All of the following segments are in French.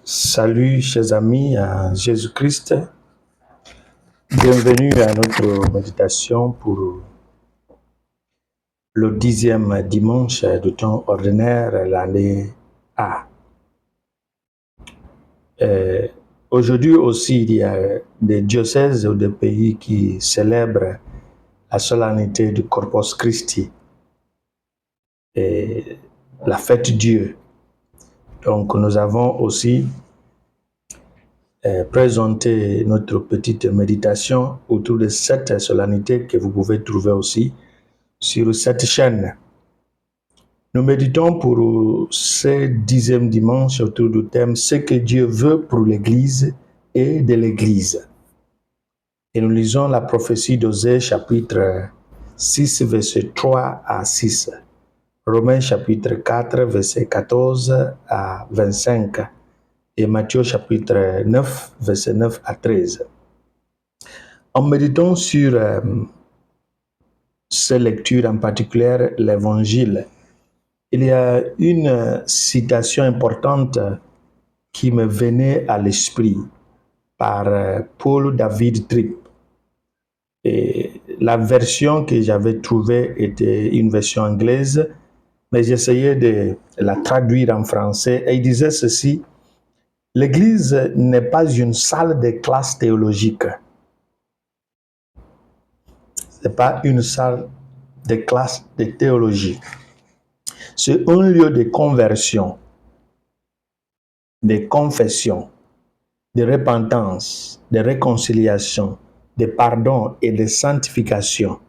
Salut chers amis en Jésus-Christ, bienvenue à notre méditation pour le 10e dimanche du temps ordinaire, l'année A. Aujourd'hui aussi, il y a des diocèses ou des pays qui célèbrent la solennité du Corpus Christi et la fête Dieu. Donc nous avons aussi présenter notre petite méditation autour de cette solennité que vous pouvez trouver aussi sur cette chaîne. Nous méditons pour ce 10e dimanche autour du thème « Ce que Dieu veut pour l'Église et de l'Église ». Et nous lisons la prophétie d'Osée chapitre 6, verset 3 à 6. Romains chapitre 4, verset 14 à 25. Et Matthieu chapitre 9, verset 9 à 13. En méditant sur ces lectures, en particulier l'Évangile, il y a une citation importante qui me venait à l'esprit par Paul David Tripp. Et la version que j'avais trouvée était une version anglaise, mais j'essayais de la traduire en français et il disait ceci: l'Église n'est pas une salle de classe théologique. Ce n'est pas une salle de classe de théologie. C'est un lieu de conversion, de confession, de repentance, de réconciliation, de pardon et de sanctification.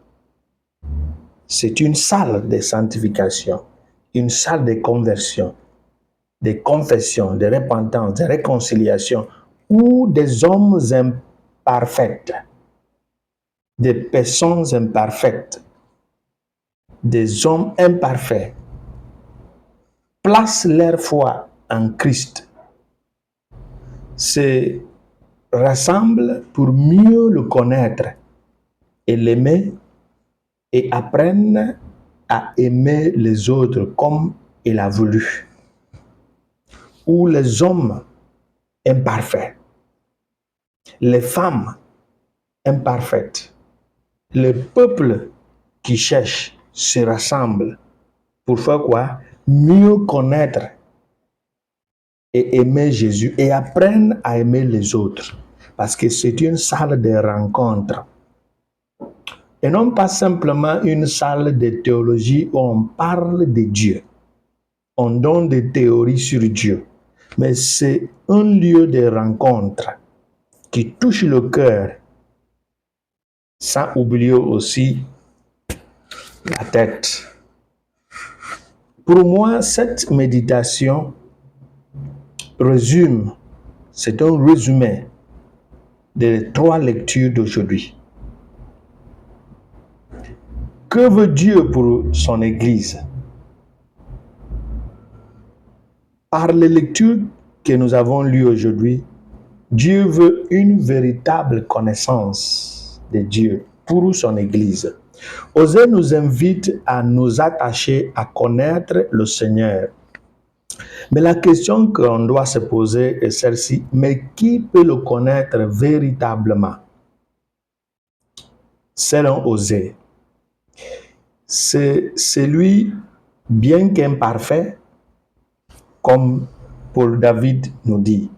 C'est une salle de sanctification, une salle de conversion, de confession, de repentance, de réconciliation, où des hommes imparfaits, des personnes imparfaites, des hommes imparfaits placent leur foi en Christ, se rassemblent pour mieux le connaître et l'aimer et apprennent à aimer les autres comme il a voulu. Où les hommes imparfaits, les femmes imparfaites, le peuple qui cherche se rassemblent pour faire quoi? Mieux connaître et aimer Jésus et apprennent à aimer les autres. Parce que c'est une salle de rencontre. Et non pas simplement une salle de théologie où on parle de Dieu. On donne des théories sur Dieu. Mais c'est un lieu de rencontre qui touche le cœur, sans oublier aussi la tête. Pour moi, cette méditation résume, c'est un résumé des 3 lectures d'aujourd'hui. Que veut Dieu pour son Église? Par les lectures que nous avons lues aujourd'hui, Dieu veut une véritable connaissance de Dieu pour son Église. Osée nous invite à nous attacher à connaître le Seigneur. Mais la question qu'on doit se poser est celle-ci: mais qui peut le connaître véritablement? Selon Osée, c'est celui, bien qu'imparfait, comme Paul David nous dit.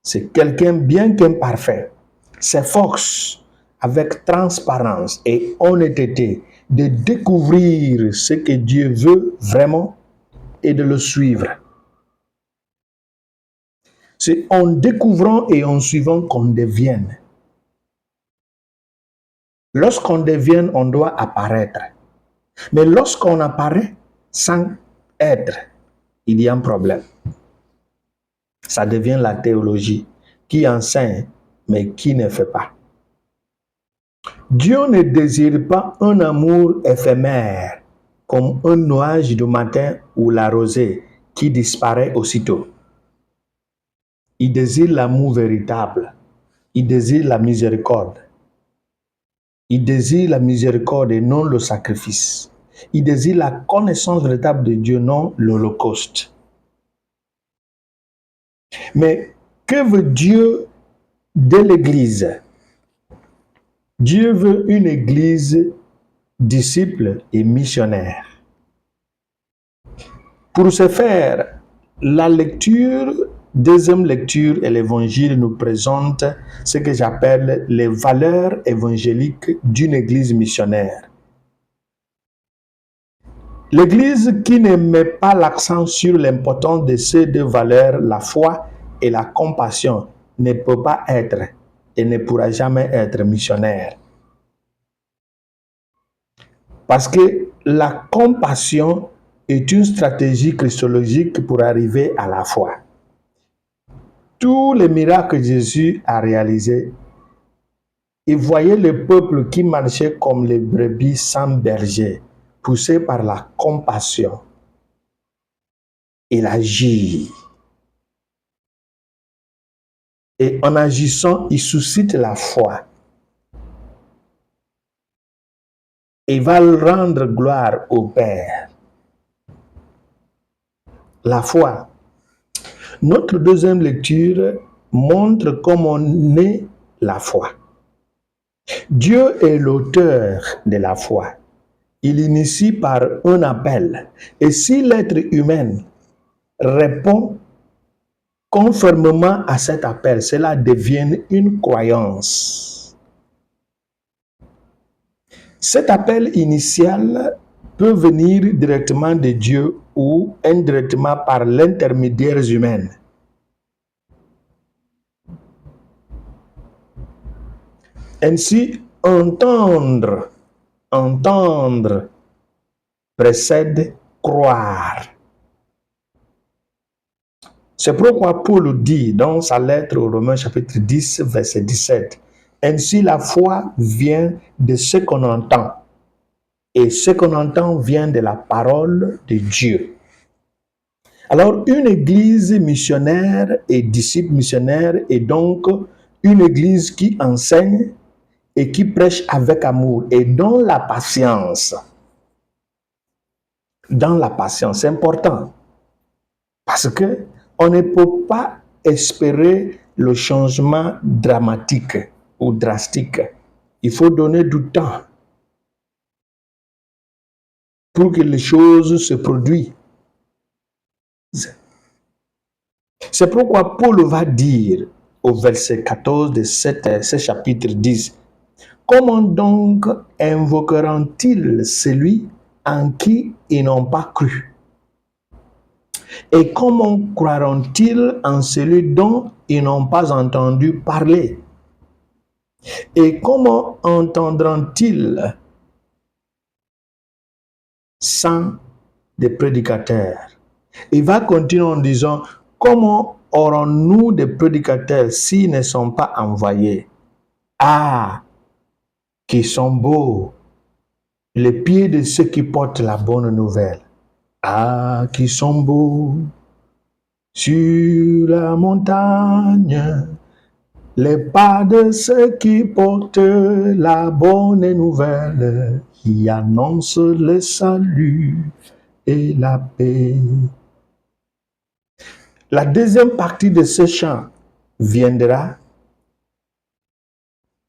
C'est quelqu'un bien qu'imparfait, s'efforce avec transparence et honnêteté de découvrir ce que Dieu veut vraiment et de le suivre. C'est en découvrant et en suivant qu'on devienne. Lorsqu'on devient, on doit apparaître. Mais lorsqu'on apparaît sans être, il y a un problème. Ça devient la théologie qui enseigne, mais qui ne fait pas. Dieu ne désire pas un amour éphémère, comme un nuage du matin ou la rosée qui disparaît aussitôt. Il désire l'amour véritable. Il désire la miséricorde. Il désire la miséricorde et non le sacrifice. Il désire la connaissance véritable de Dieu, non l'holocauste. Mais que veut Dieu de l'Église? Dieu veut une Église disciple et missionnaire. Pour ce faire, la deuxième lecture et l'Évangile nous présente ce que j'appelle les valeurs évangéliques d'une Église missionnaire. L'Église qui ne met pas l'accent sur l'importance de ces deux valeurs, la foi et la compassion, ne peut pas être et ne pourra jamais être missionnaire. Parce que la compassion est une stratégie christologique pour arriver à la foi. Tous les miracles que Jésus a réalisés, il voyait le peuple qui marchait comme les brebis sans berger, poussé par la compassion. Il agit. Et en agissant, il suscite la foi. Il va rendre gloire au Père. La foi. Notre deuxième lecture montre comment naît la foi. Dieu est l'auteur de la foi. Il initie par un appel. Et si l'être humain répond conformément à cet appel, cela devient une croyance. Cet appel initial peut venir directement de Dieu ou indirectement par l'intermédiaire humain. Ainsi, entendre précède croire. C'est pourquoi Paul dit dans sa lettre aux Romains chapitre 10, verset 17, « Ainsi la foi vient de ce qu'on entend, et ce qu'on entend vient de la parole de Dieu. » Alors, une église missionnaire et disciple missionnaire est donc une église qui enseigne et qui prêche avec amour et dans la patience. Dans la patience, c'est important. Parce que on ne peut pas espérer le changement dramatique ou drastique. Il faut donner du temps pour que les choses se produisent. C'est pourquoi Paul va dire au verset 14 de ce chapitre 10, « Comment donc invoqueront-ils celui en qui ils n'ont pas cru? Et comment croiront-ils en celui dont ils n'ont pas entendu parler? Et comment entendront-ils sans des prédicateurs? » Il va continuer en disant, « Comment aurons-nous des prédicateurs s'ils ne sont pas envoyés? Ah, qui sont beaux les pieds de ceux qui portent la bonne nouvelle. Ah, qui sont beaux sur la montagne, les pas de ceux qui portent la bonne nouvelle, qui annoncent le salut et la paix. » La deuxième partie de ce chant viendra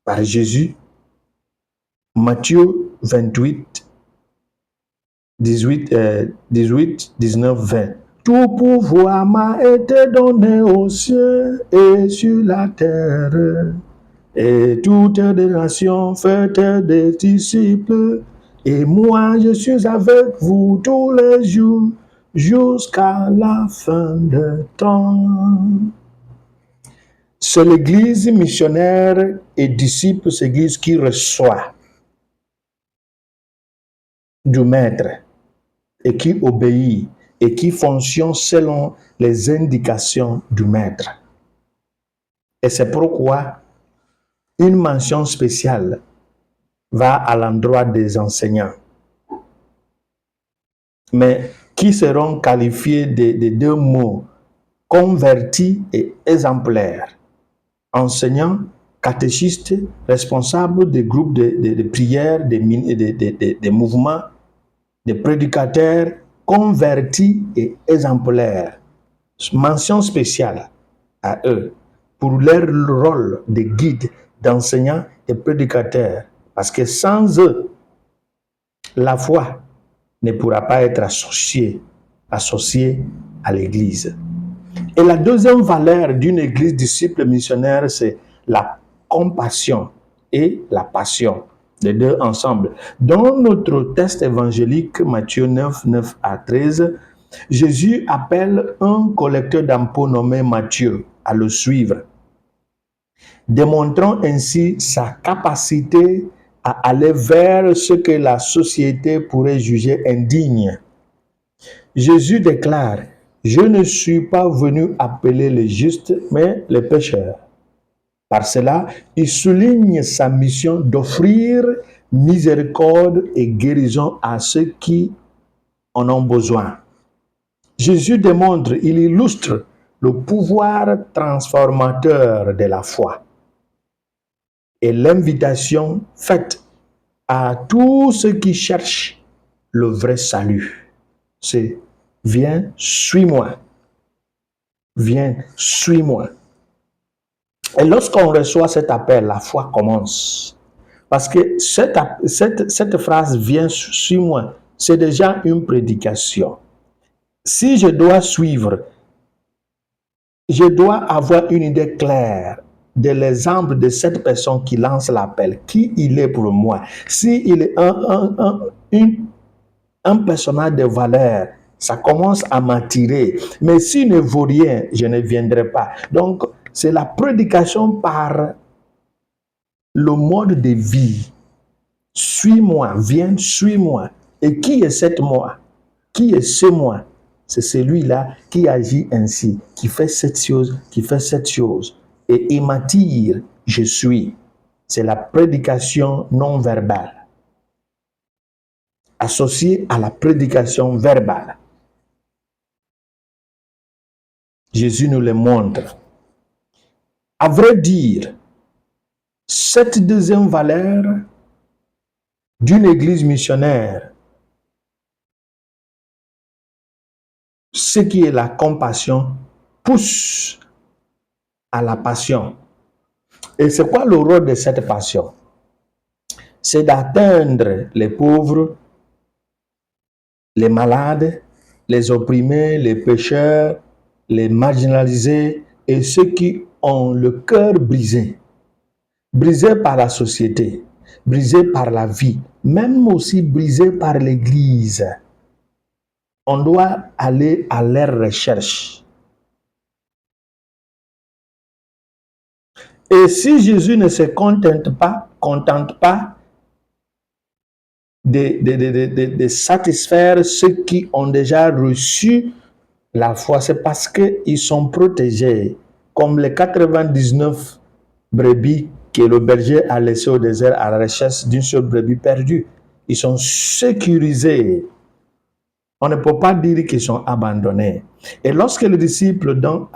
par Jésus, Matthieu 28, 18, 19, 20. Tout pouvoir m'a été donné au ciel et sur la terre. Et toutes les nations faites des disciples. Et moi, je suis avec vous tous les jours jusqu'à la fin du temps. C'est l'église missionnaire et disciple, c'est l'église qui reçoit du maître et qui obéit et qui fonctionne selon les indications du maître. Et c'est pourquoi une mention spéciale va à l'endroit des enseignants, mais qui seront qualifiés de deux mots, convertis et exemplaires. Enseignants, catéchistes, responsables des groupes de prière, des mouvements, des prédicateurs, convertis et exemplaires. Mention spéciale. à eux pour leur rôle de guide, d'enseignants et prédicateurs. Parce que sans eux, la foi ne pourra pas être associée à l'Église. Et la deuxième valeur d'une Église disciple missionnaire, c'est la compassion et la passion, les deux ensemble. Dans notre texte évangélique, Matthieu 9, 9 à 13, Jésus appelle un collecteur d'impôts nommé Matthieu à le suivre, démontrant ainsi sa capacité à aller vers ce que la société pourrait juger indigne. Jésus déclare: « Je ne suis pas venu appeler les justes, mais les pécheurs. » Par cela, il souligne sa mission d'offrir miséricorde et guérison à ceux qui en ont besoin. Jésus démontre, il illustre le pouvoir transformateur de la foi et l'invitation faite à tous ceux qui cherchent le vrai salut. C'est « Viens, suis-moi. Viens, suis-moi. » Et lorsqu'on reçoit cet appel, la foi commence. Parce que cette phrase « Viens, suis-moi », c'est déjà une prédication. Si je dois suivre, je dois avoir une idée claire de l'exemple de cette personne qui lance l'appel, qui il est pour moi. S'il est un personnage de valeur, ça commence à m'attirer. Mais s'il ne vaut rien, je ne viendrai pas. Donc, c'est la prédication par le mode de vie. Suis-moi, viens, suis-moi. Et qui est cette moi? Qui est ce moi? C'est celui-là qui agit ainsi, qui fait cette chose, qui fait cette chose. Et il m'attire, je suis. C'est la prédication non verbale, associée à la prédication verbale. Jésus nous le montre. À vrai dire, cette deuxième valeur d'une église missionnaire, ce qui est la compassion, pousse à la passion. Et c'est quoi le rôle de cette passion? C'est d'atteindre les pauvres, les malades, les opprimés, les pécheurs, les marginalisés et ceux qui ont le cœur brisé. Brisé par la société, brisé par la vie, même aussi brisé par l'Église. On doit aller à leur recherche. Et si Jésus ne se contente pas de satisfaire ceux qui ont déjà reçu la foi, c'est parce qu'ils sont protégés, comme les 99 brebis que le berger a laissé au désert à la recherche d'une seule brebis perdue. Ils sont sécurisés. On ne peut pas dire qu'ils sont abandonnés. Et lorsque les disciples, dans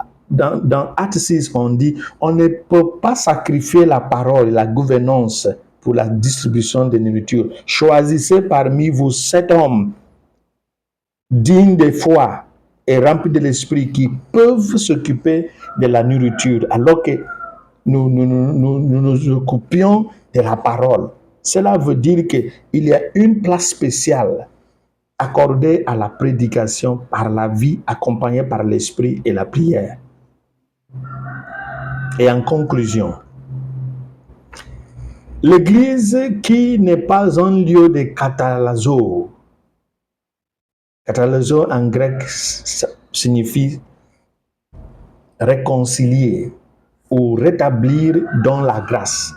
Acte 6, on dit, on ne peut pas sacrifier la parole, la gouvernance pour la distribution de nourriture. Choisissez parmi vous 7 hommes dignes de foi et remplis de l'esprit qui peuvent s'occuper de la nourriture alors que nous occupions de la parole. Cela veut dire qu'il y a une place spéciale accordée à la prédication par la vie accompagnée par l'esprit et la prière. Et en conclusion, l'Église qui n'est pas un lieu de catalazo. Catalazo en grec signifie réconcilier ou rétablir dans la grâce.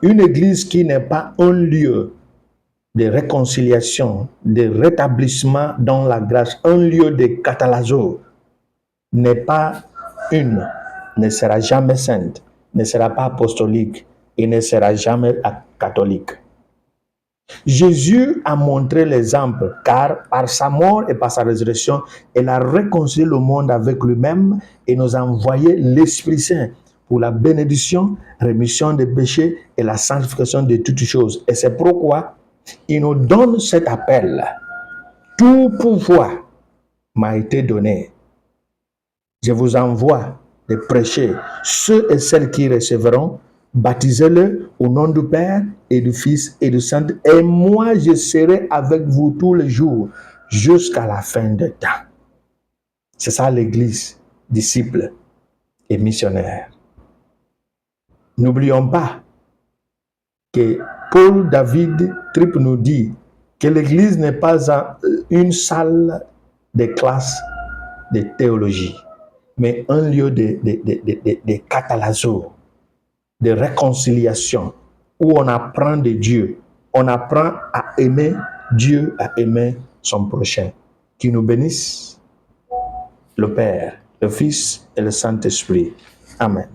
Une église qui n'est pas un lieu de réconciliation, de rétablissement dans la grâce, un lieu de catalazo, n'est pas ne sera jamais sainte, ne sera pas apostolique et ne sera jamais catholique. Jésus a montré l'exemple car par sa mort et par sa résurrection, il a réconcilié le monde avec lui-même et nous a envoyé l'Esprit Saint pour la bénédiction, rémission des péchés et la sanctification de toutes choses. Et c'est pourquoi il nous donne cet appel. Tout pouvoir m'a été donné. Je vous envoie de prêcher. Ceux et celles qui recevront, baptisez-le au nom du Père et du Fils et du Saint. Et moi, je serai avec vous tous les jours jusqu'à la fin des temps. C'est ça l'Église, disciple et missionnaire. N'oublions pas que Paul David Tripp nous dit que l'Église n'est pas une salle de classe de théologie, mais un lieu de catalaso, de réconciliation, où on apprend de Dieu, on apprend à aimer Dieu, à aimer son prochain. Qui nous bénisse, le Père, le Fils et le Saint-Esprit. Amen.